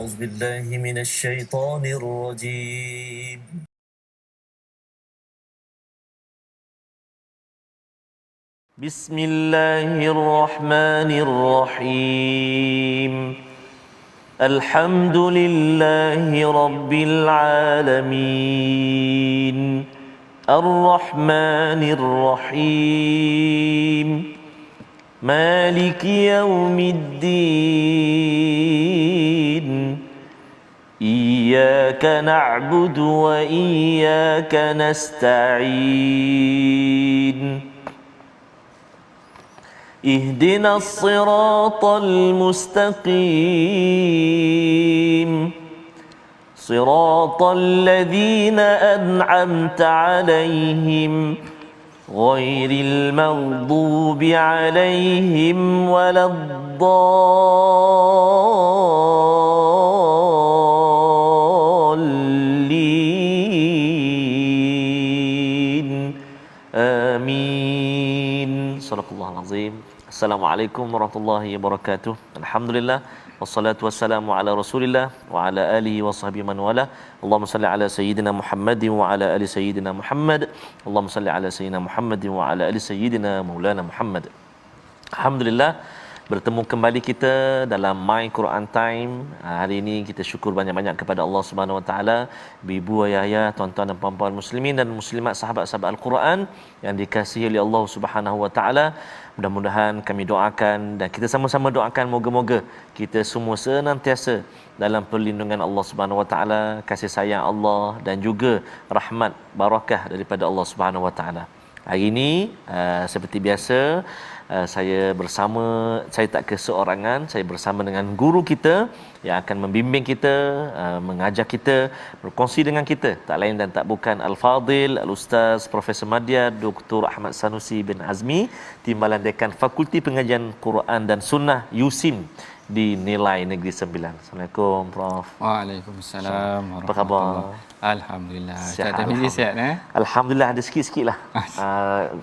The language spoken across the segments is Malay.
أعوذ بالله من الشيطان الرجيم بسم الله الرحمن الرحيم الحمد لله رب العالمين الرحمن الرحيم مالك يوم الدين إياك نعبد وإياك نستعين اهدنا الصراط المستقيم صراط الذين أنعمت عليهم غير المغضوب عليهم ولا الضالين آمين صدق الله العظيم. Assalamualaikum warahmatullahi wabarakatuh. Alhamdulillah wassalatu wassalamu ala Rasulillah wa ala alihi wa sahbihi man wala. Allahumma salli ala sayyidina Muhammadin wa ala ali sayyidina Muhammad. Allahumma salli ala sayyidina Muhammadin wa ala ali sayyidina Maulana Muhammad. Alhamdulillah bertemu kembali kita dalam My Quran Time. Hari ini kita syukur banyak-banyak kepada Allah Subhanahu Wa Taala, ibu ayah, tuan-tuan dan puan-puan muslimin dan muslimat, sahabat-sahabat Al-Quran yang dikasihi oleh Allah Subhanahu Wa Taala. Mudah-mudahan kami doakan dan kita sama-sama doakan moga-moga kita semua senantiasa dalam perlindungan Allah Subhanahu Wa Taala, kasih sayang Allah dan juga rahmat barakah daripada Allah Subhanahu Wa Taala. Hari ini seperti biasa saya tak keseorangan, saya bersama dengan guru kita yang akan membimbing kita, mengajar kita, berkongsi dengan kita, tak lain dan tak bukan Al-Fadil Al-Ustaz Profesor Madya Dr. Ahmad Sanusi bin Azmi, Timbalan Dekan Fakulti Pengajian Quran dan Sunnah USIM di Nilai Negeri Sembilan. Assalamualaikum Prof. Waalaikumsalam. Apa khabar? Alhamdulillah. Sihat, Sihat Alhamdulillah, ada sikit-sikit lah.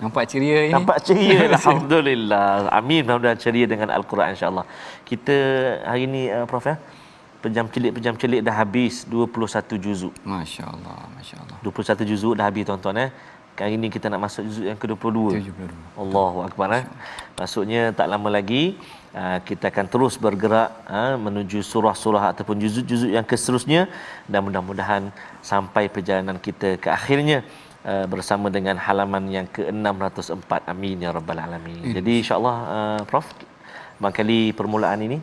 Nampak ceria ini. Nampak ceria. Alhamdulillah. Amin. Mudah-mudahan ceria dengan Al-Quran insya-Allah. Kita hari ni Prof ya, pejam celik dah habis 21 juzuk. Masya-Allah, masya-Allah. 21 juzuk dah habis tuan-tuan Kali ini kita nak masuk juzuk yang ke-22. 72. Allahu akbar Maksudnya tak lama lagi kita akan terus bergerak menuju surah-surah ataupun juzuk-juzuk yang seterusnya dan mudah-mudahan sampai perjalanan kita ke akhirnya bersama dengan halaman yang ke-604. Amin ya rabbal alamin. Jadi insya-Allah Prof, barangkali permulaan ini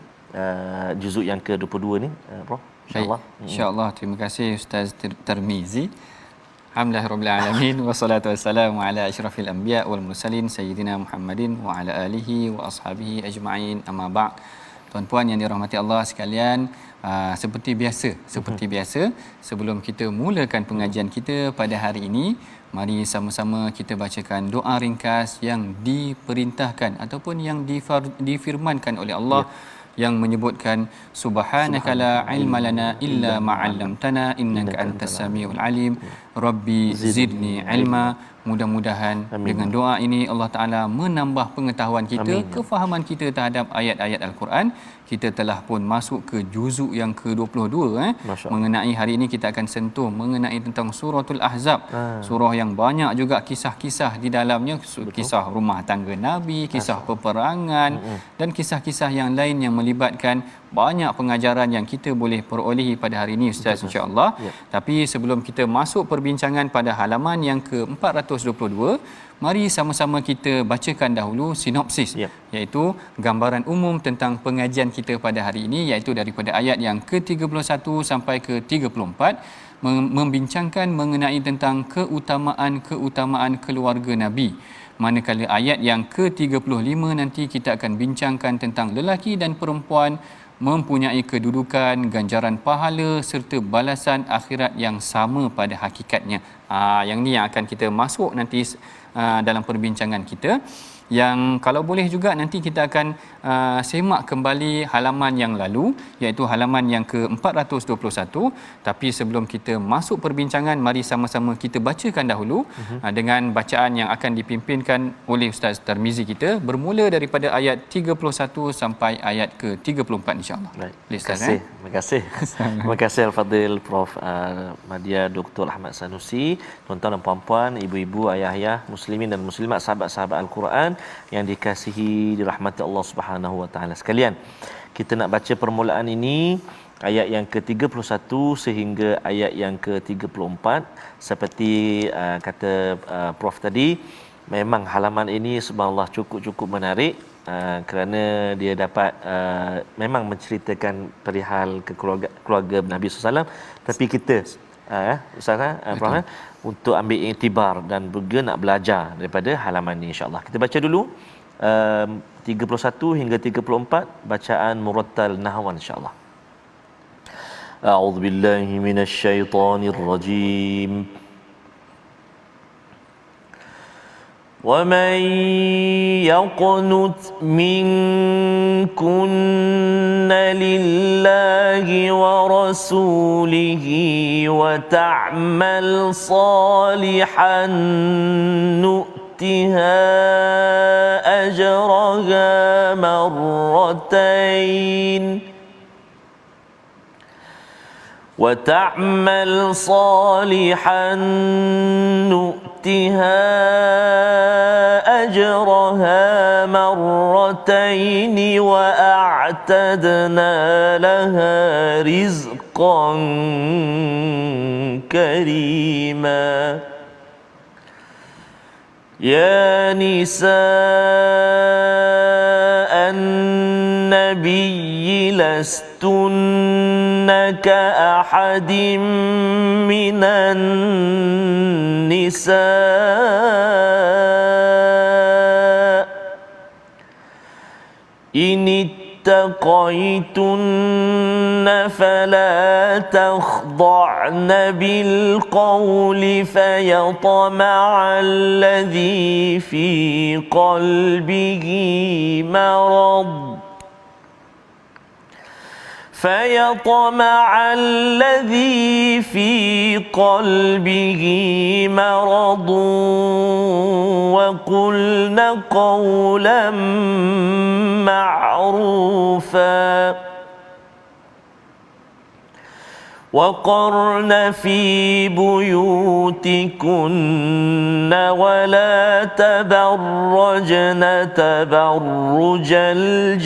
juzuk yang ke-22 ni Prof, insya-Allah. Insya-Allah. Terima kasih Ustaz Tirmizi. Alhamdulillahirabbil alamin wassalatu wassalamu ala asyrafil anbiya wal mursalin sayyidina Muhammadin wa ala alihi wa ashabihi ajma'in. Amma ba'd. Tuan-puan yang dirahmati Allah sekalian, seperti biasa sebelum kita mulakan pengajian kita pada hari ini, mari sama-sama kita bacakan doa ringkas yang diperintahkan ataupun yang difirmankan oleh Allah yang menyebutkan subhanaka la ilma lana illa ma 'allamtana innaka antas samiul alim rabbi zidni ilma. Mudah-mudahan dengan doa ini Allah Taala menambah pengetahuan kita, kefahaman kita terhadap ayat-ayat Al-Quran. Kita telah pun masuk ke juzuk yang ke-22 mengenai hari ini kita akan sentuh mengenai tentang suratul Ahzab. Surah yang banyak juga kisah-kisah di dalamnya, kisah rumah tangga Nabi, kisah peperangan dan kisah-kisah yang lain yang melibatkan banyak pengajaran yang kita boleh perolehi pada hari ini Ustaz insya-Allah. Tapi sebelum kita masuk perbincangan pada halaman yang ke-422, mari sama-sama kita bacakan dahulu sinopsis, iaitu gambaran umum tentang pengajian kita pada hari ini, iaitu daripada ayat yang ke-31 sampai ke-34, membincangkan mengenai tentang keutamaan keluarga Nabi. Manakala ayat yang ke-35 nanti kita akan bincangkan tentang lelaki dan perempuan mempunyai kedudukan, ganjaran pahala serta balasan akhirat yang sama pada hakikatnya. Yang ni yang akan kita masuk nanti dalam perbincangan kita. yang kalau boleh juga nanti kita akan semak kembali halaman yang lalu, iaitu halaman yang ke-421. Tapi sebelum kita masuk perbincangan, mari sama-sama kita bacakan dahulu dengan bacaan yang akan dipimpinkan oleh Ustaz Tarmizi kita, bermula daripada ayat 31 sampai ayat ke-34 insya-Allah. Baik. Please, Terima kasih. Terima kasih. Terima kasih Al-Fadhil Prof Madya Dr. Ahmad Sanusi, tuan-tuan dan puan-puan, ibu-ibu, ayah-ayah, muslimin dan muslimat, sahabat-sahabat Al-Quran yang dikasihi dirahmati Allah Subhanahu wa taala sekalian. Kita nak baca permulaan ini ayat yang ke-31 sehingga ayat yang ke-34. Seperti kata Prof tadi, memang halaman ini subhanallah cukup menarik. Kerana dia dapat memang menceritakan perihal keluarga Nabi SAW, tapi kita Ustaz Prof untuk ambil iktibar dan juga nak belajar daripada halaman ini insya-Allah. Kita baca dulu 31 hingga 34 bacaan murattal nahwan insya-Allah. A'udzu billahi minasyaitonir rajim. ومن يقنت منكن لله ورسوله وتعمل صالحا نؤتها أجرها مرتين وتعمل صالحا نؤتها أجرها مرتين وأعتدنا لها رزقا كريما يا نساء النبي لستن كأحد من النساء إن اتقيتن فلا تخضعن بالقول فيطمع الذي في قلبه مرض وقلن قولا معروفا وقرن في بيوتكن ولا تبرجن تبرج الجاهلية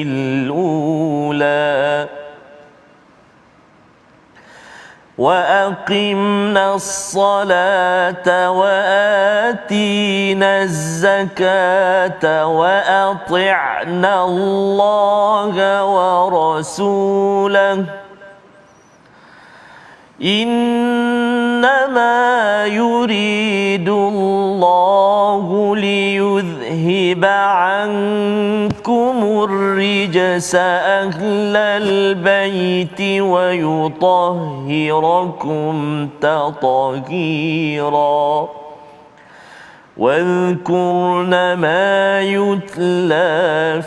الأولى وأقمنا الصلاة وآتينا الزكاة وأطعنا الله ورسوله إنما يريد الله ليذهب عنكم الرجس أهل البيت ويطهركم تطهيرا واذكرن ما يتلى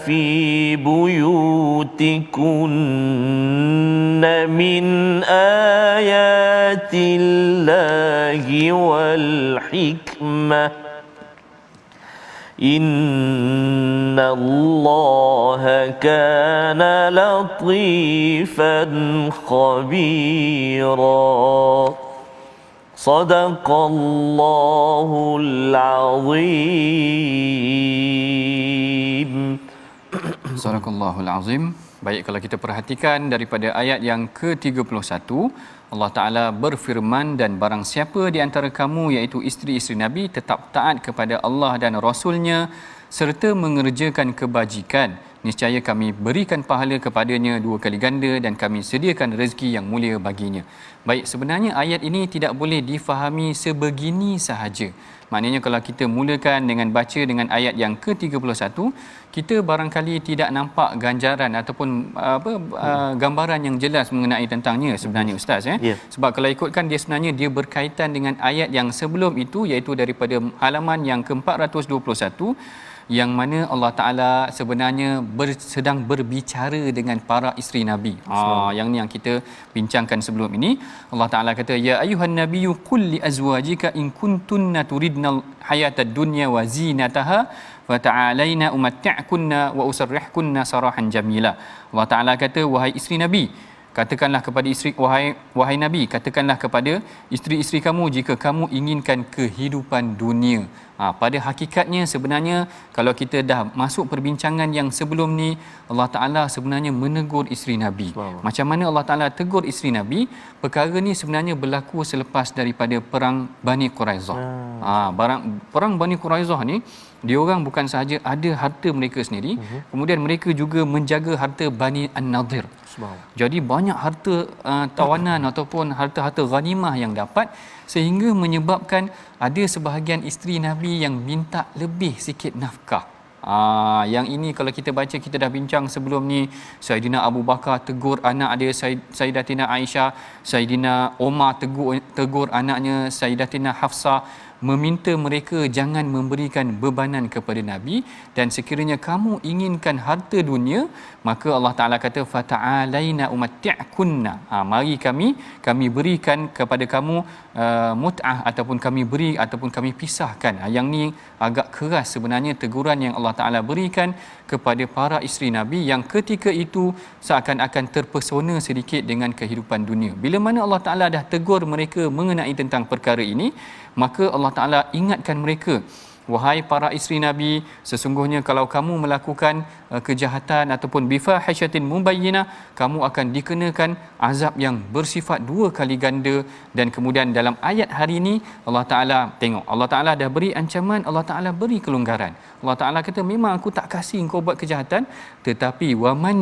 في بيوتكن من آيات الله والحكمة إن الله كان لطيفا خبيرا صدق الله العظيم. Sadaqallahul azim. Baik, kalau kita perhatikan daripada ayat yang ke-31, Allah Ta'ala berfirman, dan barang siapa di antara kamu iaitu isteri-isteri Nabi tetap taat kepada Allah dan Rasulnya serta mengerjakan kebajikan, niscaya kami berikan pahala kepadanya 2 kali ganda dan kami sediakan rezeki yang mulia baginya. Baik, sebenarnya ayat ini tidak boleh difahami sebegini sahaja. Maknanya kalau kita mulakan dengan baca dengan ayat yang ke-31, kita barangkali tidak nampak ganjaran ataupun gambaran yang jelas mengenai tentangnya sebenarnya Ustaz Sebab kalau ikutkan dia sebenarnya dia berkaitan dengan ayat yang sebelum itu, iaitu daripada halaman yang ke-421, yang mana Allah Ta'ala sebenarnya sedang berbicara dengan para isteri Nabi. Yang ni yang kita bincangkan sebelum ini. Allah Ta'ala kata, ya ayuhan nabiyyu qul li azwajika in kuntunna turidnal hayatad dunya wa zinataha wa ta'alaina umatti'kunna wa usarrihkunna sarahan jamila. Allah Ta'ala kata, wahai isteri Nabi, katakanlah kepada isteri, wahai Nabi, katakanlah kepada isteri-isteri kamu jika kamu inginkan kehidupan dunia. Pada hakikatnya sebenarnya kalau kita dah masuk perbincangan yang sebelum ni, Allah Ta'ala sebenarnya menegur isteri Nabi. Macam mana Allah Ta'ala tegur isteri Nabi? Perkara ni sebenarnya berlaku selepas daripada perang Bani Quraizah. Perang Bani Quraizah ni, diorang bukan sahaja ada harta mereka sendiri, kemudian mereka juga menjaga harta Bani An-Nadir. Jadi banyak harta tawanan ataupun harta-harta ghanimah yang dapat, sehingga menyebabkan ada sebahagian isteri Nabi yang minta lebih sikit nafkah. Yang ini kalau kita baca, kita dah bincang sebelum ni, Saidina Abu Bakar tegur anak dia Sayyidatina Aisyah, Saidina Omar tegur anaknya Sayyidatina Hafsah, meminta mereka jangan memberikan bebanan kepada Nabi, dan sekiranya kamu inginkan harta dunia, maka Allah Ta'ala kata fata'alaina umatti'kunna, mari kami berikan kepada kamu mut'ah, ataupun kami beri ataupun kami pisahkan. Yang ni agak keras sebenarnya teguran yang Allah Ta'ala berikan kepada para isteri Nabi yang ketika itu seakan-akan terpesona sedikit dengan kehidupan dunia. Bila mana Allah Ta'ala dah tegur mereka mengenai tentang perkara ini, maka Allah Ta'ala ingatkan mereka, wahai para isteri Nabi, sesungguhnya kalau kamu melakukan kejahatan ataupun bifahishatin mubayyinah, kamu akan dikenakan azab yang bersifat 2 kali ganda. Dan kemudian dalam ayat hari ini Allah Ta'ala, tengok, Allah Ta'ala dah beri ancaman, Allah Ta'ala beri kelonggaran. Allah Ta'ala kata, memang aku tak kasih engkau buat kejahatan, tetapi waman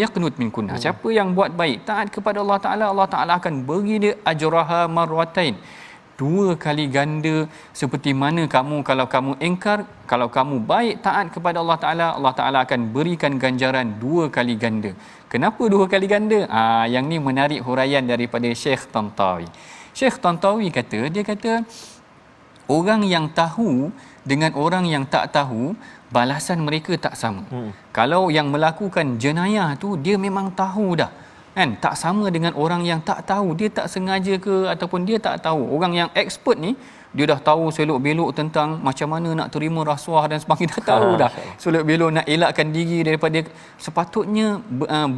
yaqnut minkunna, siapa yang buat baik, taat kepada Allah Ta'ala, Allah Ta'ala akan beri dia ajraha marwatain, 2 kali ganda. Seperti mana kamu, kalau kamu engkar, kalau kamu baik taat kepada Allah Ta'ala, Allah Ta'ala akan berikan ganjaran 2 kali ganda. Kenapa 2 kali ganda? Yang ni menarik huraian daripada Syekh Tantawi. Syekh Tantawi kata, dia kata orang yang tahu dengan orang yang tak tahu, balasan mereka tak sama. Kalau yang melakukan jenayah tu dia memang tahu dah, kan, tak sama dengan orang yang tak tahu, dia tak sengaja ke ataupun dia tak tahu. Orang yang expert ni dia dah tahu selok belok tentang macam mana nak terima rasuah dan sebagainya, dah tahu dah selok belok nak elakkan diri daripada, sepatutnya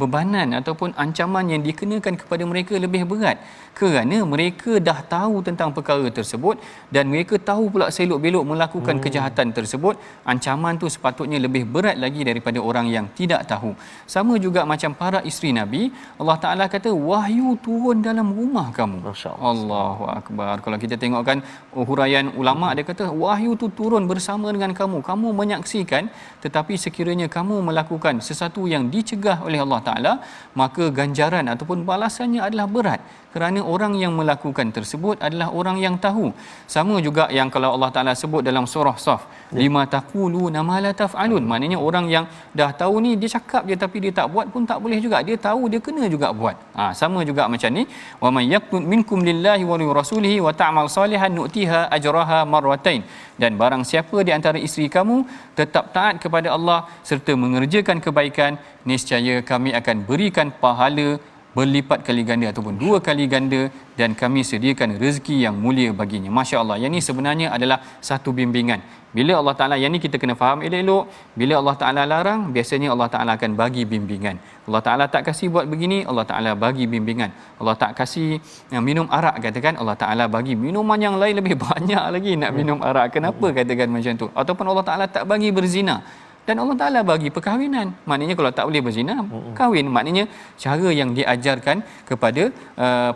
bebanan ataupun ancaman yang dikenakan kepada mereka lebih berat, kerana mereka dah tahu tentang perkara tersebut dan mereka tahu pula selok belok melakukan kejahatan tersebut. Ancaman tu sepatutnya lebih berat lagi daripada orang yang tidak tahu. Sama juga macam para isteri Nabi, Allah Ta'ala kata wahyu turun dalam rumah kamu. Allahu Akbar. Kalau kita tengokkan huraian ulama, dia kata wahyu tu turun bersama dengan kamu menyaksikan, tetapi sekiranya kamu melakukan sesuatu yang dicegah oleh Allah Ta'ala, maka ganjaran ataupun balasannya adalah berat, kerana orang yang melakukan tersebut adalah orang yang tahu. Sama juga yang kalau Allah Ta'ala sebut dalam surah Saf, lima taquluna ma la taf'alun, maknanya orang yang dah tahu ni, dia cakap je tapi dia tak buat pun tak boleh juga, dia tahu dia kena juga buat. Sama juga macam ni, wa may yaqnut minkum lillahi wa li rasulihi wa ta'mal salihan nu'tiha ajraha marwatain, dan barang siapa di antara isteri kamu tetap taat kepada Allah serta mengerjakan kebaikan, niscaya kami akan berikan pahala berlipat kali ganda ataupun 2 kali ganda, dan kami sediakan rezeki yang mulia baginya. Masya Allah, yang ini sebenarnya adalah satu bimbingan. Bila Allah Ta'ala, yang ni kita kena faham elok-elok, bila Allah Ta'ala larang, biasanya Allah Ta'ala akan bagi bimbingan. Allah Ta'ala tak kasih buat begini, Allah Ta'ala bagi bimbingan. Allah tak kasih minum arak, katakan, Allah Ta'ala bagi minuman yang lain lebih banyak lagi nak minum arak. Kenapa katakan macam tu? Ataupun Allah Ta'ala tak bagi berzina, Dan Allah Ta'ala bagi perkahwinan. Maknanya kalau tak boleh berzina, kahwin. Maknanya cara yang diajarkan kepada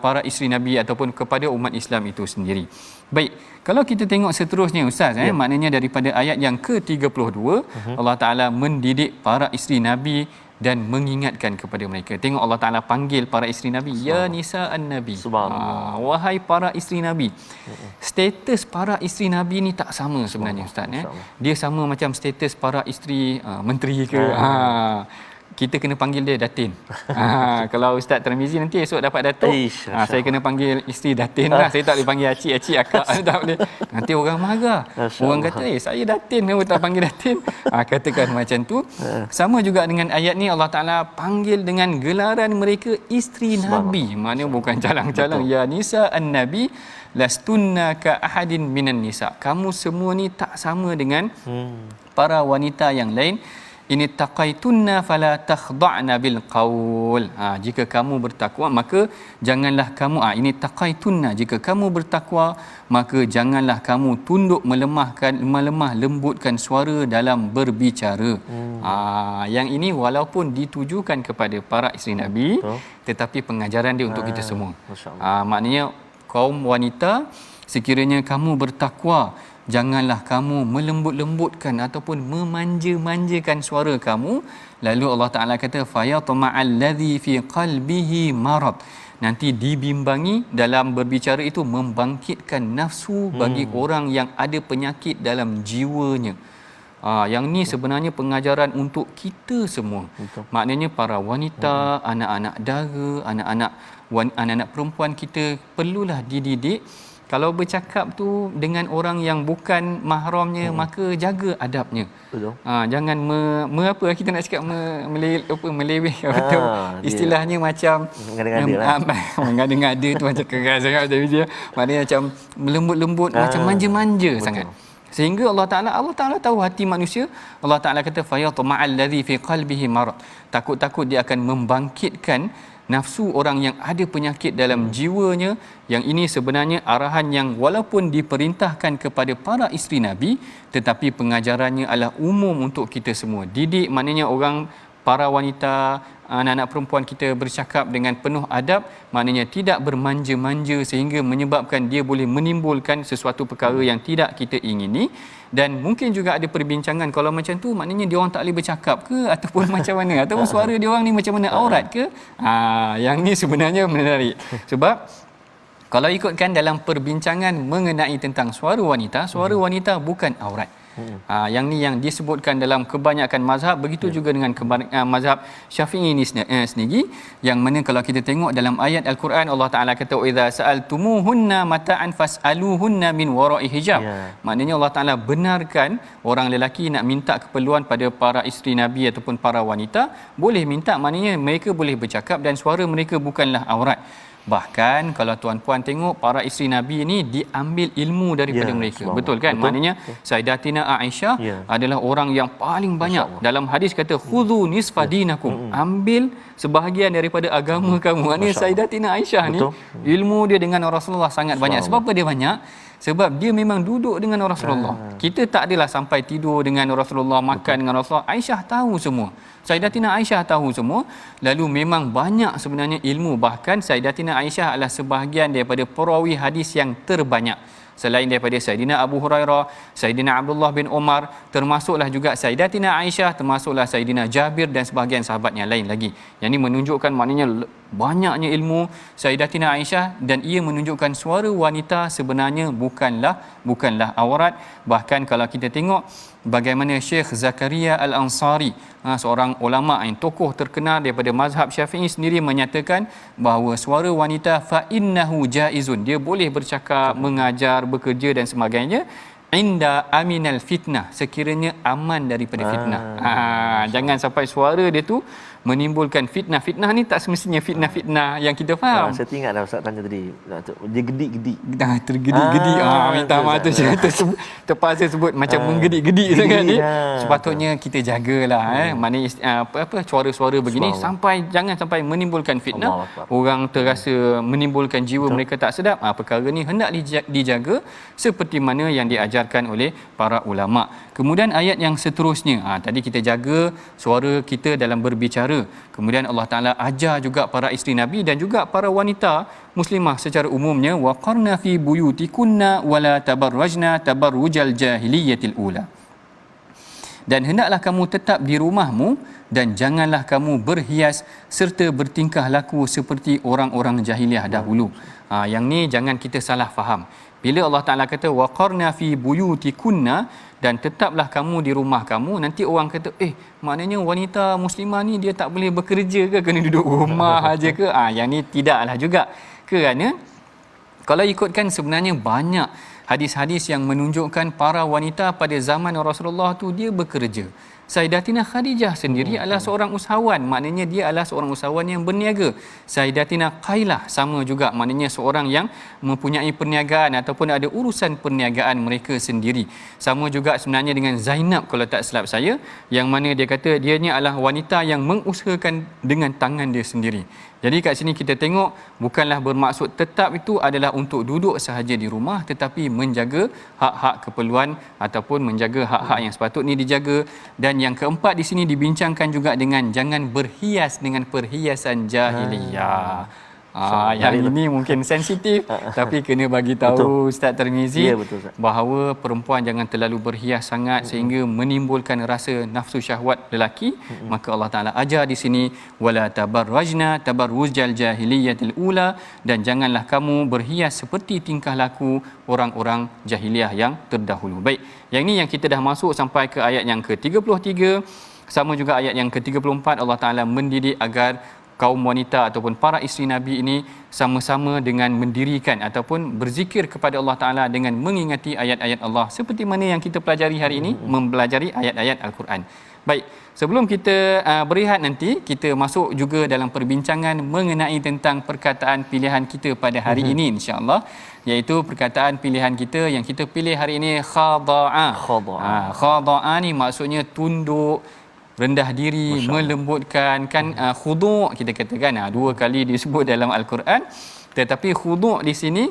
para isteri Nabi ataupun kepada umat Islam itu sendiri. Baik, kalau kita tengok seterusnya Ustaz, maknanya daripada ayat yang ke-32, Allah Ta'ala mendidik para isteri Nabi dan mengingatkan kepada mereka. Tengok Allah Ta'ala panggil para isteri Nabi, ya nisa'an Nabi. Wahai para isteri Nabi. Status para isteri Nabi ni tak sama sebenarnya Ustaz. Dia sama macam status para isteri menteri ke. Kita kena panggil dia Datin. Kalau Ustaz Tarmizi nanti esok dapat Datuk, saya kena panggil isteri Datin lah. Saya tak boleh panggil acik, akak. Tak boleh. Nanti orang marah. Orang kata, saya Datin, kamu tak panggil Datin. Katakan macam tu. Sama juga dengan ayat ni, Allah Ta'ala panggil dengan gelaran mereka isteri Nabi. Maknanya bukan calang-calang. Ya nisa an-Nabi lastunna ka ahadin minan nisa. Kamu semua ni tak sama dengan para wanita yang lain. Ini taqaitunna fala takhda'na bil qaul. Jika kamu bertakwa maka janganlah kamu ini taqaitunna, jika kamu bertakwa maka janganlah kamu tunduk melemah lembutkan suara dalam berbicara. Yang ini walaupun ditujukan kepada para isteri Nabi, tetapi pengajaran dia untuk kita semua. Maknanya kaum wanita, sekiranya kamu bertakwa, janganlah kamu melembut-lembutkan ataupun memanja-manjakan suara kamu. Lalu Allah Ta'ala kata fayatma'al ladzi fi qalbihi marad. Nanti dibimbangi dalam berbicara itu membangkitkan nafsu bagi orang yang ada penyakit dalam jiwanya. Yang ni sebenarnya pengajaran untuk kita semua. Maknanya para wanita, anak-anak dara, anak-anak perempuan kita perlulah dididik. Kalau bercakap tu dengan orang yang bukan mahramnya, maka jaga adabnya. Jangan apa kita nak cakap meleweh atau istilahnya macam mengada-ngada tu macam keras sangat dia. Maknanya macam melembut-lembut, macam manja-manja sangat. Sehingga Allah Ta'ala tahu hati manusia. Allah Ta'ala kata fayatma'al ladzi fi qalbihi marad. Takut-takut dia akan membangkitkan nafsu orang yang ada penyakit dalam jiwanya. Yang ini sebenarnya arahan yang walaupun diperintahkan kepada para isteri Nabi, tetapi pengajarannya adalah umum untuk kita semua. Didik maknanya para wanita, anak-anak perempuan kita bercakap dengan penuh adab, maknanya tidak bermanja-manja sehingga menyebabkan dia boleh menimbulkan sesuatu perkara yang tidak kita ingini. Dan mungkin juga ada perbincangan, kalau macam tu maknanya dia orang tak boleh bercakap ke ataupun macam mana, ataupun suara dia orang ni macam mana, aurat ke. Yang ni sebenarnya menarik. Sebab kalau ikutkan dalam perbincangan mengenai tentang suara wanita bukan aurat. Yang ni yang disebutkan dalam kebanyakan mazhab. Begitu juga dengan mazhab Syafi'i ini sendiri, yang mana kalau kita tengok dalam ayat Al-Quran, Allah Ta'ala kata idza sa'altumuhunna mata'an fas'aluhunna min wara'i hijab. Maknanya Allah Ta'ala benarkan orang lelaki nak minta keperluan pada para isteri Nabi ataupun para wanita, boleh minta, maknanya mereka boleh bercakap dan suara mereka bukanlah aurat. Bahkan kalau tuan-puan tengok, para isteri Nabi ini diambil ilmu daripada mereka. Betul kan? Maknanya Sayyidatina Aisyah adalah orang yang paling banyak. Dalam hadis kata khudhu nisfa dinakum, ambil sebahagian daripada agama kamu. Maknanya Sayyidatina Aisyah ni ilmu dia dengan Rasulullah sangat banyak. Sebab apa dia banyak? Sebab dia memang duduk dengan Rasulullah. Kita tak adalah sampai tidur dengan Rasulullah, makan dengan Rasulullah. Aisyah tahu semua. Sayyidatina Aisyah tahu semua. Lalu memang banyak sebenarnya ilmu. Bahkan Sayyidatina Aisyah adalah sebahagian daripada perawi hadis yang terbanyak. Selain daripada Sayyidina Abu Hurairah, Sayyidina Abdullah bin Umar, termasuklah juga Sayyidatina Aisyah, termasuklah Sayyidina Jabir dan sebahagian sahabatnya lain lagi. Yang ini menunjukkan maknanya banyaknya ilmu Sayyidatina Aisyah, dan ia menunjukkan suara wanita sebenarnya bukanlah aurat. Bahkan kalau kita tengok bagaimana Syekh Zakaria Al-Ansari, seorang ulama yang tokoh terkenal daripada mazhab Syafi'i sendiri, menyatakan bahawa suara wanita fa innahu jaizun, dia boleh bercakap, mengajar, bekerja dan sebagainya, inda aminal fitnah, sekiranya aman daripada fitnah. Jangan sampai suara dia tu menimbulkan fitnah. Fitnah ni tak semestinya fitnah-fitnah yang kita faham. Saya ingat dah Ustaz tanya tadi. Dia gedik-gedik. Dah tergedik-gedik. Minta maaf tu saya terpaksa sebut macam menggedik-gedik sangat ni. Sepatutnya kita jagalah maknanya suara-suara begini jangan sampai menimbulkan fitnah. Orang terasa menimbulkan jiwa mereka tak sedap. Perkara ni hendak dijaga seperti mana yang diajarkan oleh para ulama. Kemudian ayat yang seterusnya, tadi kita jaga suara kita dalam berbicara. Kemudian Allah Taala ajar juga para isteri Nabi dan juga para wanita muslimah secara umumnya, waqarna fi buyutikunna wala tabarrajna tabarrujal jahiliyatil ula. Dan hendaklah kamu tetap di rumahmu dan janganlah kamu berhias serta bertingkah laku seperti orang-orang jahiliah dahulu. Yang ni jangan kita salah faham. Bila Allah Taala kata waqarna fi buyutikunna, dan tetaplah kamu di rumah kamu, nanti orang kata maknanya wanita muslimah ni dia tak boleh bekerja ke, kena duduk rumah aja ke? Yang ni tidaklah juga. Kerana kalau ikutkan sebenarnya banyak hadis-hadis yang menunjukkan para wanita pada zaman Rasulullah tu dia bekerja. Sayyidatina Khadijah sendiri adalah seorang usahawan, maknanya dia adalah seorang usahawan yang berniaga. Sayyidatina Qailah sama juga, maknanya seorang yang mempunyai perniagaan ataupun ada urusan perniagaan mereka sendiri. Sama juga sebenarnya dengan Zainab kalau tak silap saya, yang mana dia kata dia ni adalah wanita yang mengusahakan dengan tangan dia sendiri. Jadi kat sini kita tengok bukanlah bermaksud tetap itu adalah untuk duduk sahaja di rumah, tetapi menjaga hak-hak keperluan ataupun menjaga hak-hak yang sepatutnya dijaga. Dan yang keempat di sini dibincangkan juga dengan jangan berhias dengan perhiasan jahiliyah. Yang ini mungkin sensitif tapi kena bagi tahu Ustaz Tarmizi bahawa perempuan jangan terlalu berhias sangat sehingga menimbulkan rasa nafsu syahwat lelaki. Maka Allah Taala ajar di sini wala tabarrajna tabarrujal jahiliyatil ula, dan janganlah kamu berhias seperti tingkah laku orang-orang jahiliah yang terdahulu. Baik, yang ini yang kita dah masuk sampai ke ayat yang ke-33. Sama juga ayat yang ke-34, Allah Taala mendidik agar kaum wanita ataupun para isteri Nabi ini sama-sama dengan mendirikan ataupun berzikir kepada Allah Taala dengan mengingati ayat-ayat Allah seperti mana yang kita pelajari hari ini, mempelajari ayat-ayat Al-Quran. Baik, sebelum kita berehat nanti, kita masuk juga dalam perbincangan mengenai tentang perkataan pilihan kita pada hari ini insya-Allah, iaitu perkataan pilihan kita yang kita pilih hari ini khada'a. Khada'a ni maksudnya tunduk, rendah diri, melembutkan, kan khudu' kita katakan dua kali disebut dalam Al-Quran. Tetapi khudu' di sini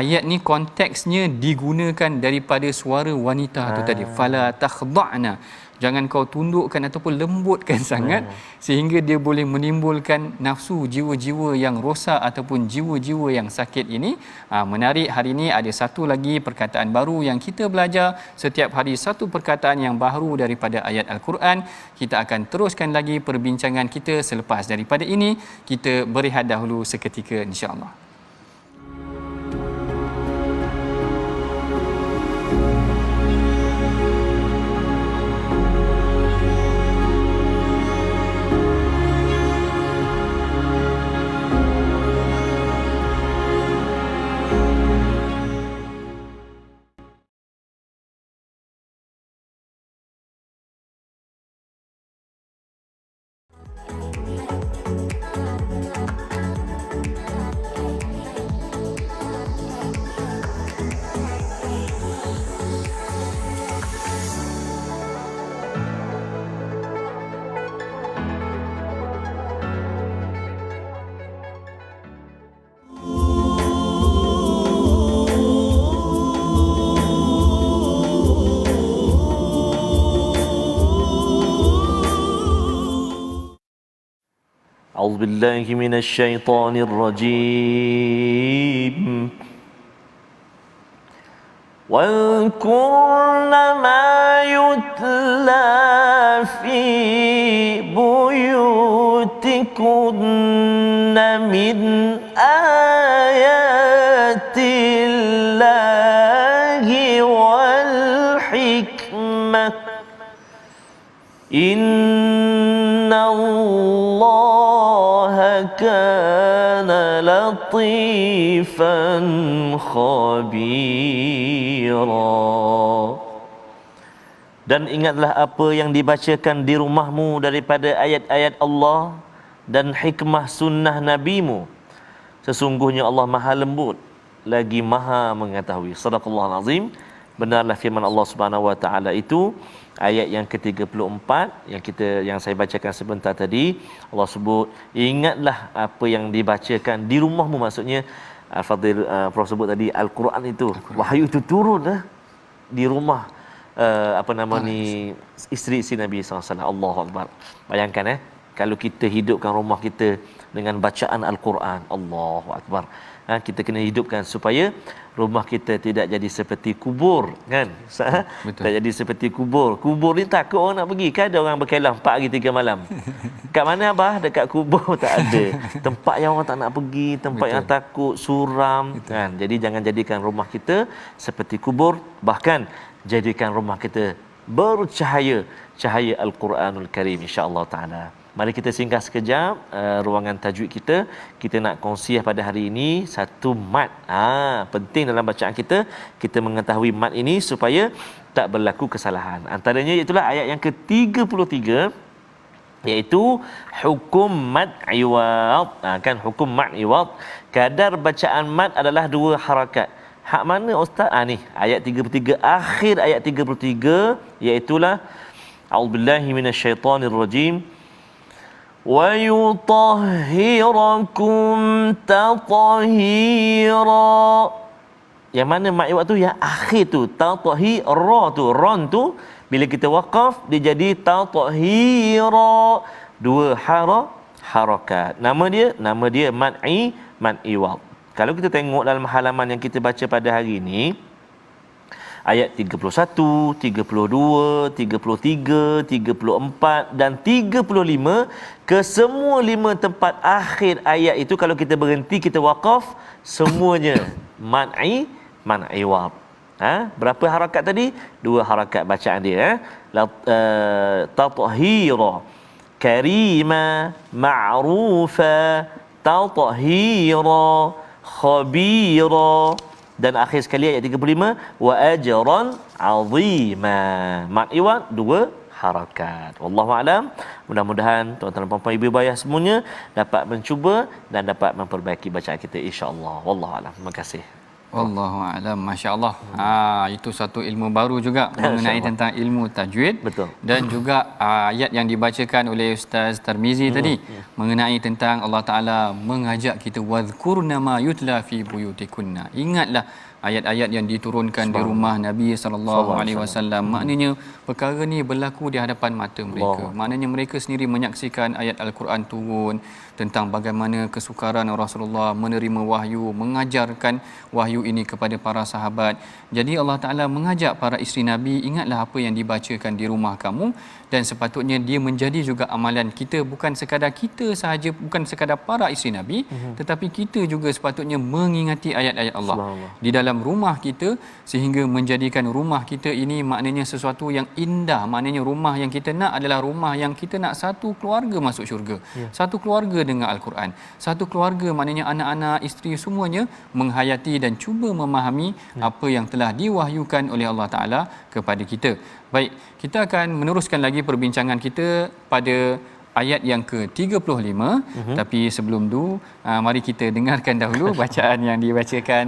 ayat ni konteksnya digunakan daripada suara wanita tu tadi, fala takhda'na, jangan kau tundukkan ataupun lembutkan sangat sehingga dia boleh menimbulkan nafsu jiwa-jiwa yang rosak ataupun jiwa-jiwa yang sakit ini. Menarik, hari ini ada satu lagi perkataan baru yang kita belajar. Setiap hari satu perkataan yang baru daripada ayat Al-Quran. Kita akan teruskan lagi perbincangan kita selepas daripada ini. Kita berehat dahulu seketika insya-Allah. أعوذ بالله من الشيطان الرجيم واذكرن ما يتلى في بيوتكن من آيات الله والحكمة إن الله كان لطيفا خبيرا. Dan ingatlah apa yang dibacakan di rumahmu daripada ayat-ayat Allah dan hikmah sunnah nabimu. Sesungguhnya Allah Maha lembut lagi Maha mengetahui. Sadaqallahul azim. Benarlah firman Allah Subhanahu wa taala itu, ayat yang ke-34 yang saya bacakan sebentar tadi. Allah sebut, ingatlah apa yang dibacakan di rumahmu, maksudnya Al-Fadhil Prof sebut tadi, Al-Quran itu, wahyu itu turun di rumah isteri-isteri Nabi SAW. Allahu Akbar. Bayangkan kalau kita hidupkan rumah kita dengan bacaan Al-Quran, Allahu Akbar. Kita kena hidupkan supaya rumah kita tidak jadi seperti kubur, kan? Tak jadi seperti kubur. Kubur ni takut orang nak pergi. Kan ada orang berkelah 4 hari 3 malam. Kat mana abah? Dekat kubur tak ada. Tempat yang orang tak nak pergi, tempat yang takut, suram, kan? Jadi jangan jadikan rumah kita seperti kubur, bahkan jadikan rumah kita bercahaya, cahaya Al-Quranul Karim, insya-Allah taala. Mari kita singgah sekejap ruangan tajwid kita. Kita nak kongsi pada hari ini satu mat. Penting dalam bacaan kita mengetahui mat ini supaya tak berlaku kesalahan. Antaranya itulah ayat yang ke-33, iaitu hukum mat iwad. Kan hukum mat iwad, kadar bacaan mat adalah 2 harakat. Hak mana ustaz? Ni ayat 33, akhir ayat 33, iaitulah a'udzubillahi minasyaitonirrajim, wa yutahhirakum tathira. Yang mana mat iwad tu? Yang akhir tu, tathira tu, ron tu bila kita waqaf dia jadi tathira, 2 harakat. Nama dia mat iwad. Kalau kita tengok dalam halaman yang kita baca pada hari ini, ayat 31, 32, 33, 34 dan 35, kesemua 5 tempat akhir ayat itu kalau kita berhenti, kita waqaf, semuanya mat iwad. Berapa harakat tadi? 2 harakat bacaan dia. Tathira, karima, ma'rufa, tathira, khabira, dan akhir sekali ayat 35, wa ajran azima. Mat iwad 2 harakat. Wallahu alam. Mudah-mudahan tuan-tuan dan puan-puan, ibu ayah semuanya dapat mencuba dan dapat memperbaiki bacaan kita, insya-Allah. Wallahu alam. Terima kasih. Wallahu a'lam. Masya-Allah. Itu satu ilmu baru juga mengenai tentang ilmu tajwid. Betul. Dan juga ayat yang dibacakan oleh Ustaz Tarmizi tadi mengenai tentang Allah Taala mengajak kita wadhkurna ma yutla fi buyutikunna. Ingatlah ayat-ayat yang diturunkan di rumah Nabi sallallahu alaihi wasallam. Maknanya perkara ni berlaku di hadapan mata mereka. Maknanya mereka sendiri menyaksikan ayat Al-Quran turun tentang bagaimana kesukaran Rasulullah menerima wahyu, mengajarkan wahyu ini kepada para sahabat. Jadi Allah Taala mengajak para isteri Nabi, ingatlah apa yang dibacakan di rumah kamu, dan sepatutnya dia menjadi juga amalan kita, bukan sekadar kita sahaja, bukan sekadar para isteri Nabi, tetapi kita juga sepatutnya mengingati ayat-ayat Allah di dalam rumah kita, sehingga menjadikan rumah kita ini maknanya sesuatu yang indah. Maknanya rumah yang kita nak adalah rumah yang kita nak satu keluarga masuk syurga, satu keluarga dengan Al-Quran, satu keluarga, maknanya anak-anak, isteri, semuanya menghayati dan cuba memahami apa yang telah diwahyukan oleh Allah Ta'ala kepada kita. Baik, kita akan meneruskan lagi perbincangan kita pada ayat yang ke-35. Tapi sebelum tu, mari kita dengarkan dahulu bacaan yang dibacakan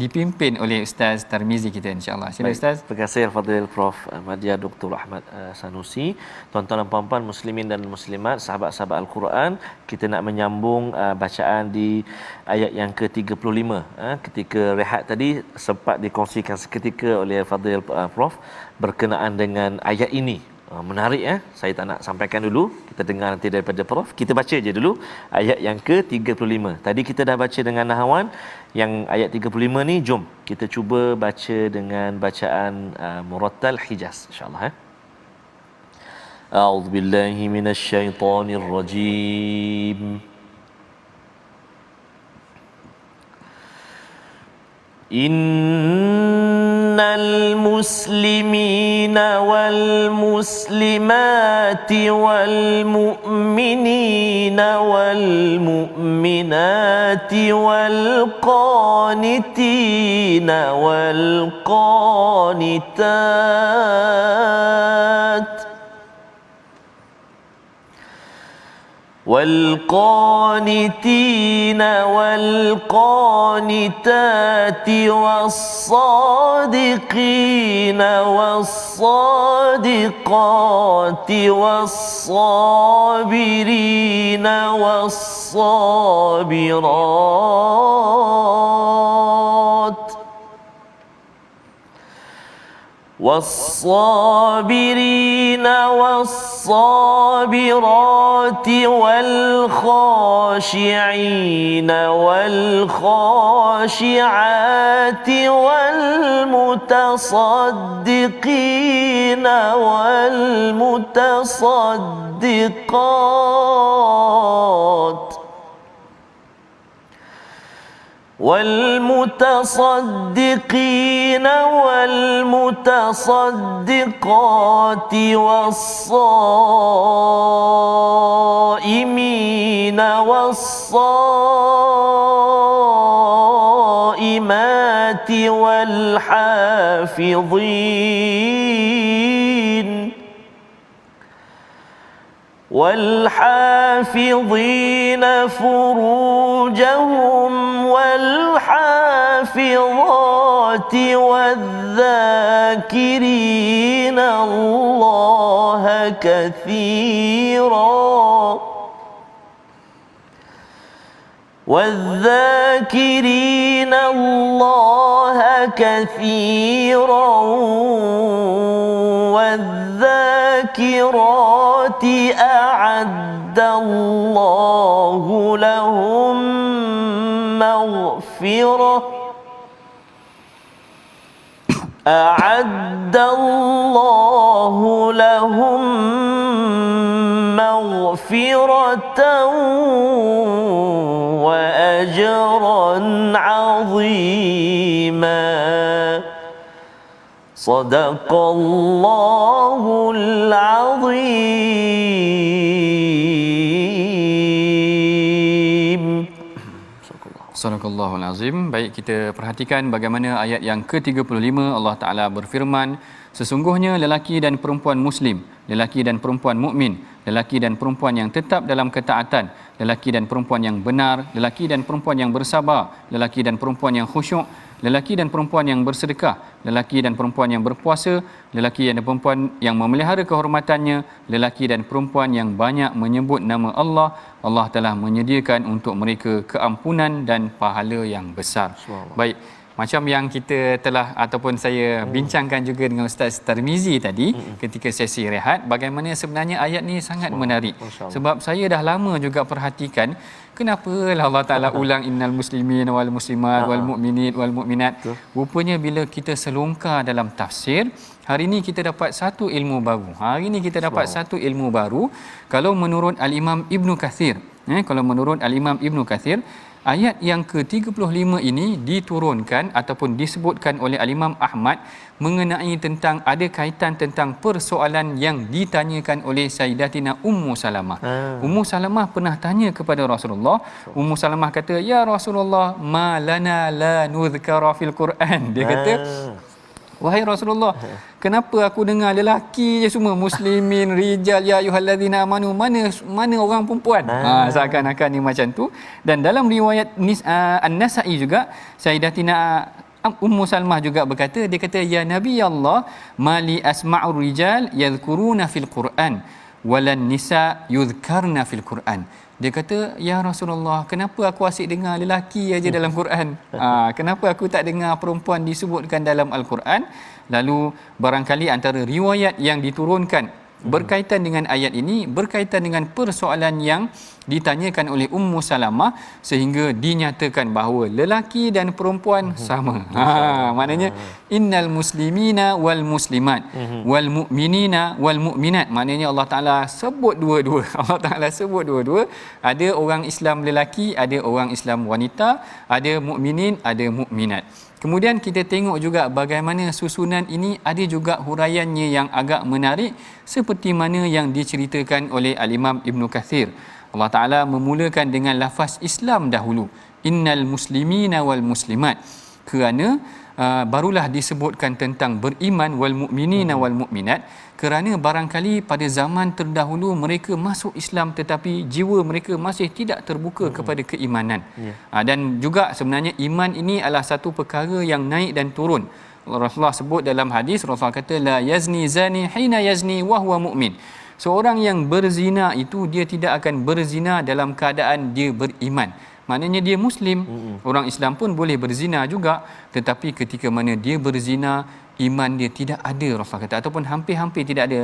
dipimpin oleh Ustaz Tarmizi kita, insya-Allah. Sila Ustaz. Terima kasih Al-Fadhil Prof Madya Dr. Ahmad Sanusi. Tuan-tuan dan puan-puan muslimin dan muslimat, sahabat-sahabat Al-Quran, kita nak menyambung bacaan di ayat yang ke-35. Ketika rehat tadi sempat dikongsikan seketika oleh Al-Fadhil Prof berkenaan dengan ayat ini. Menarik saya tak nak sampaikan dulu, kita dengar nanti daripada Prof. Kita baca je dulu ayat yang ke-35. Tadi kita dah baca dengan nahawan. Yang ayat 35 ni, jom kita cuba baca dengan bacaan murattal Hijaz, insya-Allah. A'udzubillahi minasyaitonirrajim. Innal والمسلمين والمسلمات والمؤمنين والمؤمنات والقانتين والقانتين والقانتات والصادقين والصادقات والصابرين والصابرين والصابرات والخاشعين والخاشعات والمتصدقين والمتصدقين والمتصدقات والصائمين والصائمات والحافظين فروجهم والحافظات والذاكرين الله كثيرا والذاكرات أعد الله لهم مغفرة وأجرا عظيما. صدق الله العظيم. Sadaqallahul Azim. Baik, kita perhatikan bagaimana ayat yang ke-35 Allah Taala berfirman, sesungguhnya lelaki dan perempuan muslim, lelaki dan perempuan mukmin, lelaki dan perempuan yang tetap dalam ketaatan, lelaki dan perempuan yang benar, lelaki dan perempuan yang bersabar, lelaki dan perempuan yang khusyuk, lelaki dan perempuan yang bersedekah, lelaki dan perempuan yang berpuasa, lelaki dan perempuan yang memelihara kehormatannya, lelaki dan perempuan yang banyak menyebut nama Allah, Allah telah menyediakan untuk mereka keampunan dan pahala yang besar. Baik, macam yang kita telah ataupun saya bincangkan juga dengan Ustaz Tarmizi tadi ketika sesi rehat, bagaimana sebenarnya ayat ni sangat menarik. Sebab saya dah lama juga perhatikan kenapa Allah Taala ulang innal muslimin wal muslimat wal mu'minin wal mu'minat. Rupanya bila kita selongkar dalam tafsir, hari ini kita dapat satu ilmu baru. Hari ini kita dapat satu ilmu baru. Kalau menurut Al-Imam Ibnu Kathir, kalau menurut Al-Imam Ibnu Kathir, ayat yang ke-35 ini diturunkan ataupun disebutkan oleh Al-Imam Ahmad mengenai tentang ada kaitan tentang persoalan yang ditanyakan oleh Sayyidatina Ummu Salamah. Ummu Salamah pernah tanya kepada Rasulullah. Ummu Salamah kata, "Ya Rasulullah, ma lana la nuzkara fil Quran." Dia kata, "Wahai Rasulullah, kenapa aku dengar lelaki je semua, muslimin, rijal, ya ayyuhallazina amanu, mana orang perempuan?" Seakan-akan ni macam tu. Dan dalam riwayat An-Nasa'i juga, Sayyidatina Ummu Salmah juga berkata, dia kata, "Ya Nabi Allah, mali asma'ur rijal yadhkuruna fil Quran walan nisa yudhkarna fil Quran." Dia kata, "Ya Rasulullah, kenapa aku asyik dengar lelaki aja dalam Quran? Kenapa aku tak dengar perempuan disebutkan dalam Al-Quran?" Lalu barangkali antara riwayat yang diturunkan berkaitan dengan ayat ini, berkaitan dengan persoalan yang ditanyakan oleh Ummu Salamah, sehingga dinyatakan bahawa lelaki dan perempuan sama. Maknanya innal muslimina wal muslimat wal mu'minina wal mu'minat, maknanya Allah Taala sebut dua-dua. Allah Taala sebut dua-dua. Ada orang Islam lelaki, ada orang Islam wanita, ada mukminin, ada mukminat. Kemudian kita tengok juga bagaimana susunan ini ada juga huraiannya yang agak menarik seperti mana yang diceritakan oleh Al-Imam Ibn Kathir. Allah Ta'ala memulakan dengan lafaz Islam dahulu. Innal muslimina wal muslimat. Kerana barulah disebutkan tentang beriman wal mu'minina wal mu'minat, kerana barangkali pada zaman terdahulu mereka masuk Islam tetapi jiwa mereka masih tidak terbuka kepada keimanan. Dan juga sebenarnya iman ini adalah satu perkara yang naik dan turun. Rasulullah sebut dalam hadis, Rasulullah kata la yazni zani hina yazni wa huwa mu'min. Seorang yang berzina itu dia tidak akan berzina dalam keadaan dia beriman. Maknanya dia Muslim. Orang Islam pun boleh berzina juga, tetapi ketika mana dia berzina, iman dia tidak ada, Rasulullah kata, ataupun hampir-hampir tidak ada.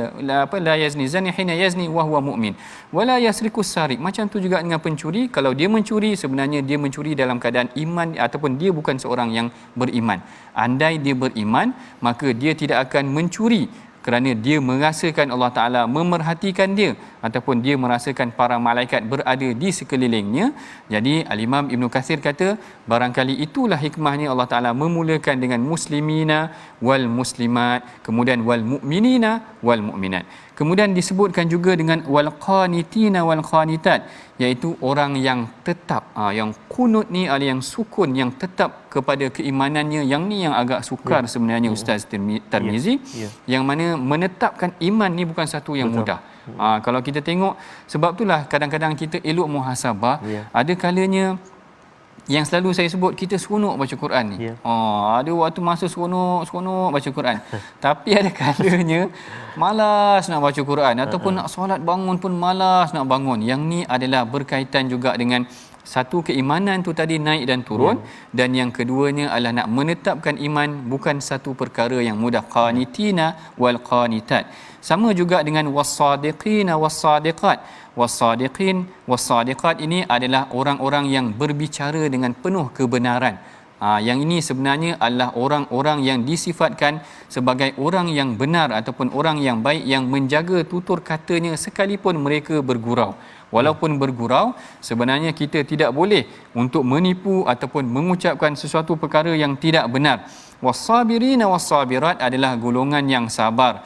La yazni zani hina yazni wa huwa mu'min. Wala yasriqu sariq. Macam tu juga dengan pencuri, kalau dia mencuri sebenarnya dia mencuri dalam keadaan iman ataupun dia bukan seorang yang beriman. Andai dia beriman, maka dia tidak akan mencuri kerana dia merasakan Allah Ta'ala memerhatikan dia ataupun dia merasakan para malaikat berada di sekelilingnya. Jadi Al-Imam Ibn Kathir kata barangkali itulah hikmahnya Allah Ta'ala memulakan dengan muslimina wal muslimat, kemudian wal mu'minina wal mu'minat. Kemudian disebutkan juga dengan wal qanitina wal qanitat, iaitu orang yang tetap, yang kunut ni ada yang sukun, yang tetap kepada keimanannya. Yang ni yang agak sukar sebenarnya Ustaz Tarmizi, yang mana menetapkan iman ni bukan satu yang mudah. Kalau kita tengok, sebab itulah kadang-kadang kita elok muhasabah. Ada kalanya yang selalu saya sebut, kita seronok baca Quran ni. Ada waktu masa seronok baca Quran. Tapi ada kalanya malas nak baca Quran, ataupun nak solat bangun pun malas nak bangun. Yang ni adalah berkaitan juga dengan satu, keimanan tu tadi naik dan turun, dan yang keduanya adalah nak menetapkan iman bukan satu perkara yang mudah. Qanitina wal qanitat. Sama juga dengan was-sadiqina was-sadiqat. Was-sadiqin was-sadiqat ini adalah orang-orang yang berbicara dengan penuh kebenaran. Yang ini sebenarnya adalah orang-orang yang disifatkan sebagai orang yang benar ataupun orang yang baik, yang menjaga tutur katanya sekalipun mereka bergurau. Walaupun bergurau, sebenarnya kita tidak boleh untuk menipu ataupun mengucapkan sesuatu perkara yang tidak benar. Was-sabirina was-sabirat adalah golongan yang sabar.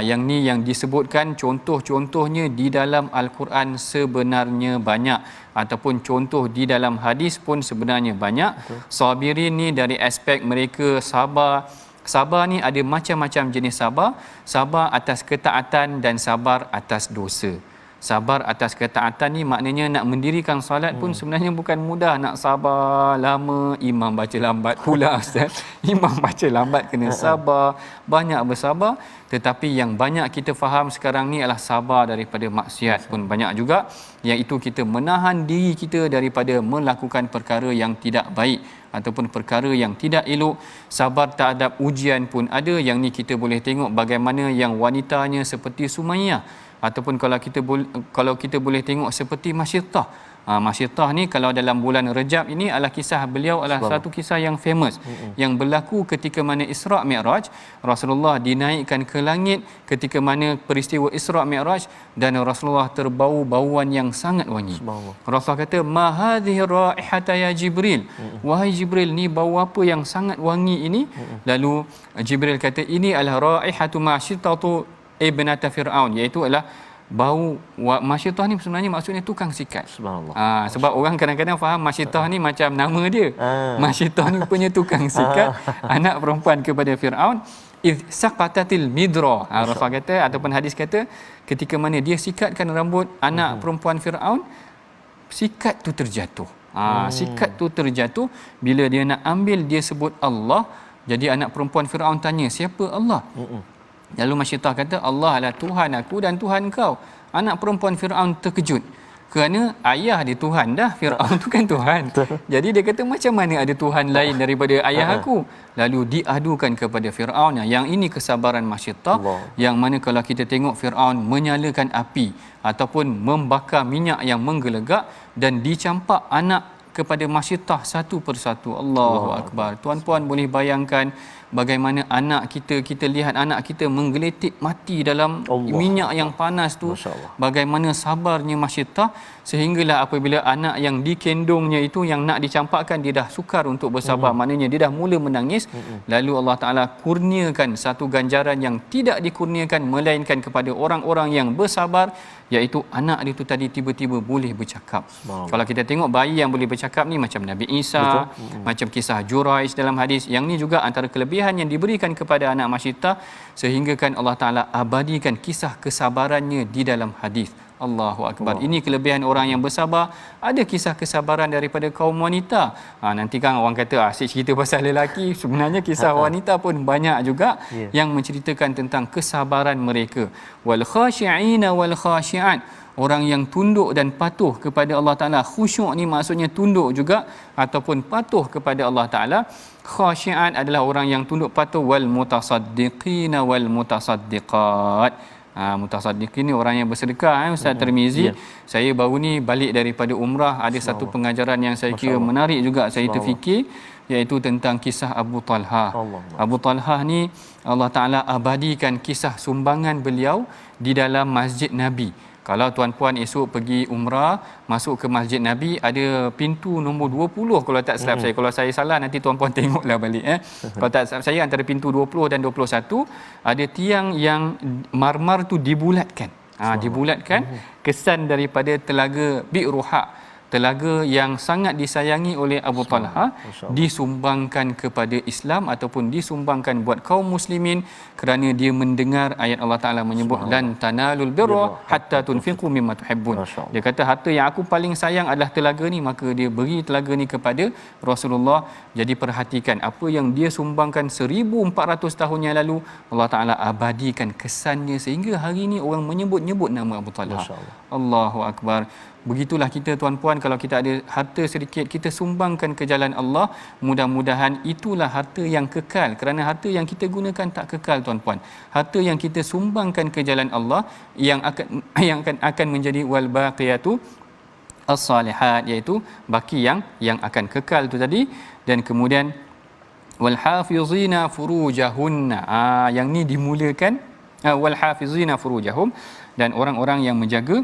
Yang ni yang disebutkan contoh-contohnya di dalam Al-Quran sebenarnya banyak, ataupun contoh di dalam hadis pun sebenarnya banyak. Sabirin ni dari aspek mereka sabar. Sabar ni ada macam-macam jenis sabar. Sabar atas ketaatan dan sabar atas dosa. Sabar atas ketaatan ni maknanya nak mendirikan solat pun sebenarnya bukan mudah. Nak sabar lama, imam baca lambat pula Ustaz. Imam baca lambat kena sabar, banyak bersabar. Tetapi yang banyak kita faham sekarang ni adalah sabar daripada maksiat pun banyak juga, iaitu kita menahan diri kita daripada melakukan perkara yang tidak baik ataupun perkara yang tidak elok. Sabar terhadap ujian pun ada. Yang ni kita boleh tengok bagaimana yang wanitanya seperti Sumayyah, ataupun kalau kita boleh tengok seperti Masyittah. Masyittah ni kalau dalam bulan Rejab ini adalah kisah beliau adalah satu kisah yang famous, yang berlaku ketika mana Isra' Mi'raj. Rasulullah dinaikkan ke langit ketika mana peristiwa Isra' Mi'raj, dan Rasulullah terbau bauan yang sangat wangi. Rasulullah kata, ma hadhihi raihata ya Jibril. Wahai Jibril, ni bau apa yang sangat wangi ini? Lalu Jibril kata, ini adalah raihatu Masyittah ibnata Fir'aun, iaitu adalah bau Masyittah ni sebenarnya maksudnya tukang sikat. Subhanallah. Sebab orang kadang-kadang faham Masyittah ni macam nama dia. Masyittah ni punya tukang sikat, anak perempuan kepada Fir'aun. Iz saqatatil midra. Rasul kata ataupun hadis kata, ketika mana dia sikatkan rambut anak perempuan Fir'aun, sikat tu terjatuh. Sikat tu terjatuh. Bila dia nak ambil, dia sebut Allah. Jadi anak perempuan Fir'aun tanya, siapa Allah? Lalu Masyittah kata, Allah adalah Tuhan aku dan Tuhan kau. Anak perempuan Fir'aun terkejut, kerana ayah dia Tuhan dah, Fir'aun tu kan Tuhan. Jadi dia kata, macam mana ada Tuhan lain daripada ayah aku? Lalu diadukan kepada Fir'aun. Yang ini kesabaran Masyittah, yang mana kalau kita tengok Fir'aun menyalakan api ataupun membakar minyak yang menggelegak dan dicampak anak kepada Masyittah satu persatu. Allahu Akbar. Tuan-puan boleh bayangkan bagaimana anak kita lihat anak kita menggeletik mati dalam Allah. minyak yang panas tu, bagaimana sabarnya masyitah, sehinggalah apabila anak yang dikendongnya itu yang nak dicampakkan, dia dah sukar untuk bersabar, maknanya dia dah mula menangis. Lalu Allah Taala kurniakan satu ganjaran yang tidak dikurniakan melainkan kepada orang-orang yang bersabar, iaitu anak dia tu tadi tiba-tiba boleh bercakap. Kalau kita tengok bayi yang boleh bercakap ni macam Nabi Isa, macam kisah Juraish dalam hadis, yang ni juga antara kelebihan yang diberikan kepada anak masyitah, sehingga kan Allah Taala abadikan kisah kesabarannya di dalam hadis. Allahu Akbar. Ini kelebihan orang yang bersabar. Ada kisah kesabaran daripada kaum wanita. Nanti kan orang kata asyik cerita pasal lelaki, sebenarnya kisah wanita pun banyak juga yang menceritakan tentang kesabaran mereka. Wal khashi'ina wal khashi'at, orang yang tunduk dan patuh kepada Allah Taala. Khusyuk ni maksudnya tunduk juga ataupun patuh kepada Allah Taala. Khashi'at adalah orang yang tunduk patuh. Wal mutasaddiqina wal mutasaddiqat, mutasaddiqin ni orang yang bersedekah. Ustaz Tirmizi, saya baru ni balik daripada umrah, ada satu pengajaran yang saya kira menarik juga saya terfikir, iaitu tentang kisah Abu Talha. Abu Talha ni Allah Taala abadikan kisah sumbangan beliau di dalam Masjid Nabi. Kalau tuan-puan esok pergi umrah, masuk ke Masjid Nabi, ada pintu nombor 20 kalau tak silap saya. Kalau saya salah nanti tuan-puan tengoklah balik. Kalau tak silap saya, antara pintu 20 dan 21 ada tiang yang marmar tu dibulatkan. Dibulatkan kesan daripada telaga Bi'ruha, telaga yang sangat disayangi oleh Abu Talha, disumbangkan kepada Islam ataupun disumbangkan buat kaum muslimin kerana dia mendengar ayat Allah Taala menyebut lan tanalul birra hatta tunfiqu mimma tuhibbun. Dia kata harta yang aku paling sayang adalah telaga ni, maka dia beri telaga ni kepada Rasulullah. Jadi perhatikan apa yang dia sumbangkan 1400 tahun yang lalu, Allah Taala abadikan kesannya sehingga hari ini orang menyebut-nyebut nama Abu Talha. Allahu Akbar. Begitulah kita tuan-puan, kalau kita ada harta sedikit, kita sumbangkan ke jalan Allah. Mudah-mudahan itulah harta yang kekal, kerana harta yang kita gunakan tak kekal tuan-puan. Harta yang kita sumbangkan ke jalan Allah yang akan menjadi wal baqiyatu as-salihat, iaitu baki yang akan kekal tu tadi. Dan kemudian wal hafizina furujahunna, yang ni dimulakan wal hafizina furujahum, dan orang-orang yang menjaga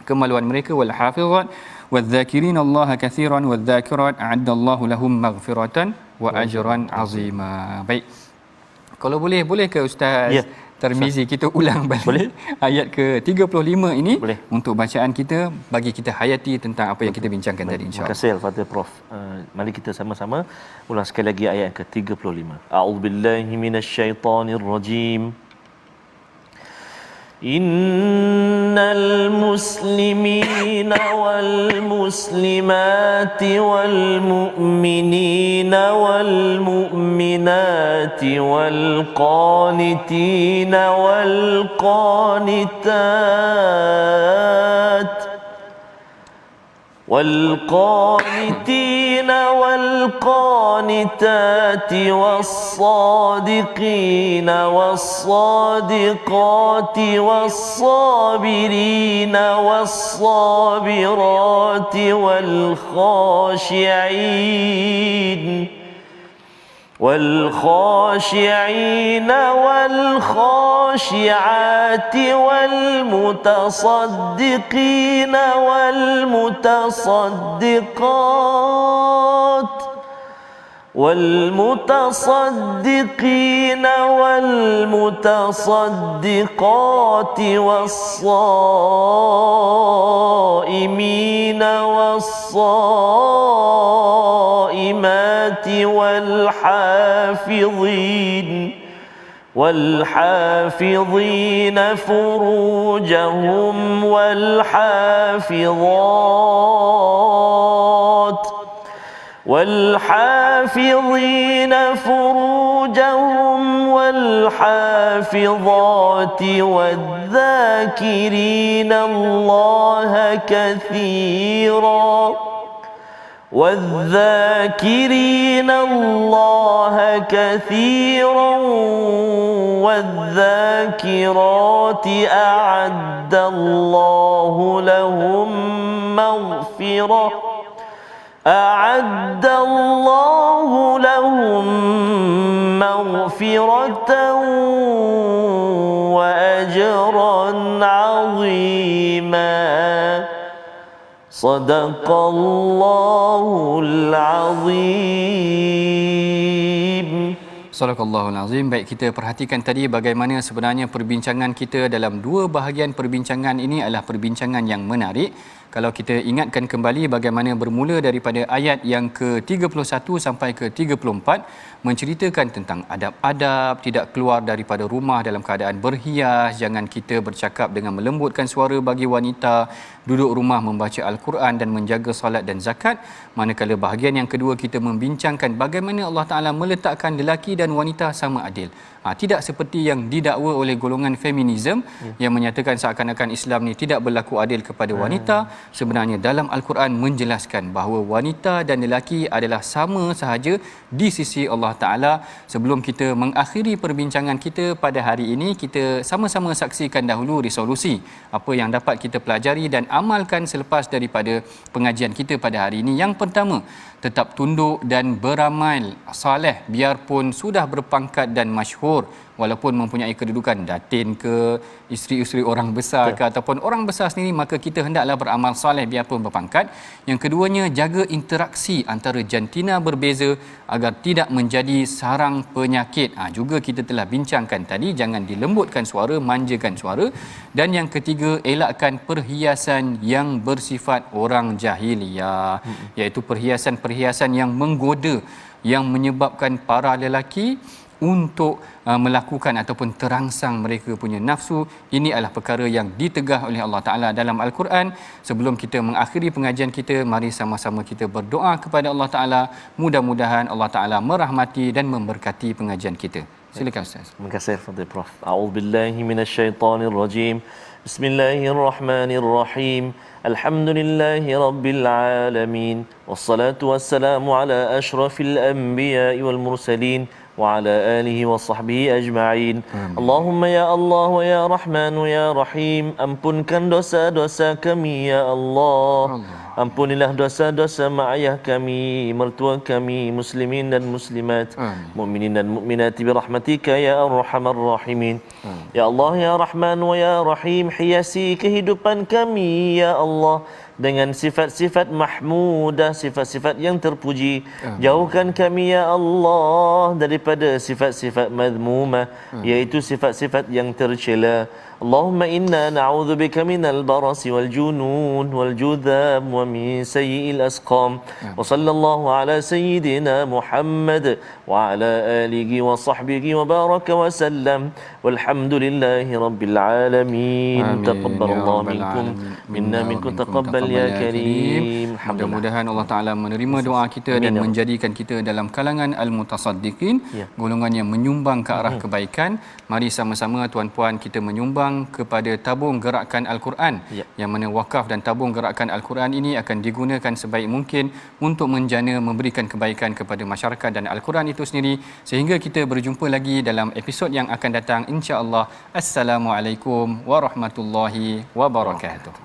kemaluan mereka. Wal hafizat wadh-dhakirin Allah katsiran wadh-dhakirat a'addallahu lahum maghfiratan wa ajran azima. Baik, kalau boleh ke Ustaz Tirmizi kita ulang balik ayat ke-35 ini untuk bacaan kita, bagi kita hayati tentang apa yang kita bincangkan tadi, insya-Allah. Terima kasih Al-Fatihah Prof. Mari kita sama-sama ulang sekali lagi ayat ke-35. A'udzubillahi minasyaitonirrajim. Innal muslimina wal muslimati wal mu'minina wal mu'minati wal qanitina wal qanitat والقانتين والقانتات والصادقين والصادقات والصابرين والصابرات والخاشعين والخاشعات والمتصدقين والمتصدقات والصائمين والصائمات والحافظين فروجهم والحافظين والحافظات والذاكرين الله كثيرا والذاكرات أعد الله لهم مغفرة مغفرة وأجرا عظيما صدق الله العظيم. Sadaqallahul Azim. Baik, kita perhatikan tadi bagaimana sebenarnya perbincangan kita dalam dua bahagian perbincangan ini adalah perbincangan yang menarik. Kalau kita ingatkan kembali bagaimana bermula daripada ayat yang ke-31 sampai ke-34 menceritakan tentang adab-adab, tidak keluar daripada rumah dalam keadaan berhias, jangan kita bercakap dengan melembutkan suara bagi wanita, duduk rumah membaca Al-Quran dan menjaga solat dan zakat. Manakala bahagian yang kedua kita membincangkan bagaimana Allah Ta'ala meletakkan lelaki dan wanita sama adil. Tidak seperti yang didakwa oleh golongan feminisme yang menyatakan seakan-akan Islam ni tidak berlaku adil kepada wanita. Sebenarnya dalam Al-Quran menjelaskan bahawa wanita dan lelaki adalah sama sahaja di sisi Allah Ta'ala. Sebelum kita mengakhiri perbincangan kita pada hari ini, kita sama-sama saksikan dahulu resolusi apa yang dapat kita pelajari dan amalkan selepas daripada pengajian kita pada hari ini. Yang pertama, tetap tunduk dan beramal saleh biarpun sudah berpangkat dan masyhur, walaupun mempunyai kedudukan datin ke, isteri-isteri orang besar ke, ataupun orang besar sendiri, maka kita hendaklah beramal saleh biarpun berpangkat. Yang keduanya, jaga interaksi antara jantina berbeza agar tidak menjadi sarang penyakit. Juga kita telah bincangkan tadi, jangan dilembutkan suara, manjakan suara. Dan yang ketiga, elakkan perhiasan yang bersifat orang jahiliyah, iaitu perhiasan-perhiasan yang menggoda, yang menyebabkan para lelaki untuk melakukan ataupun terangsang mereka punya nafsu. Ini adalah perkara yang ditegah oleh Allah Ta'ala dalam Al-Quran. Sebelum kita mengakhiri pengajian kita, mari sama-sama kita berdoa kepada Allah Ta'ala. Mudah-mudahan Allah Ta'ala merahmati dan memberkati pengajian kita. Silakan Ustaz. Terima kasih Fadil Prof. A'udzubillahi minasyaitonirrajim. Bismillahirrahmanirrahim. Alhamdulillahi rabbil alamin. Wassalatu wassalamu ala asyrafil anbiya'i wal mursalin wa ala alihi wa sahbihi ajma'in. Allahumma ya Allah wa ya Rahman wa ya Rahim, ampunkan dosa-dosa kami ya Allah. Ampunilah dosa-dosa mak ayah kami, mertua kami, muslimin dan muslimat, mukminin dan mukminat bi rahmatika ya arhamar rahimin. Ya Allah ya Rahman wa ya Rahim, hiasi kehidupan kami ya Allah dengan sifat-sifat mahmudah, sifat-sifat yang terpuji. Jauhkan kami ya Allah daripada sifat-sifat madhmumah, iaitu sifat-sifat yang tercela. Allahumma inna na'udzubika minal barasi wal junun wal judham wa min sayyi'il asqam. Wa sallallahu ala sayyidina Muhammad wa ala alihi wa sahbihi wa baraka wa sallam. Walhamdulillahi rabbil alamin. Taqabbalallahu minkum minna minkum taqabbal ya karim. Mudah-mudahan Allah Ta'ala menerima doa kita dan menjadikan kita dalam kalangan al-mutasaddiqin, golongan yang menyumbang ke arah kebaikan. Mari sama-sama tuan-puan kita menyumbang kepada tabung gerakan Al-Quran, yang mana wakaf dan tabung gerakan Al-Quran ini akan digunakan sebaik mungkin untuk menjana memberikan kebaikan kepada masyarakat dan Al-Quran itu sendiri. Sehingga kita berjumpa lagi dalam episod yang akan datang, insya-Allah. Assalamualaikum warahmatullahi wabarakatuh.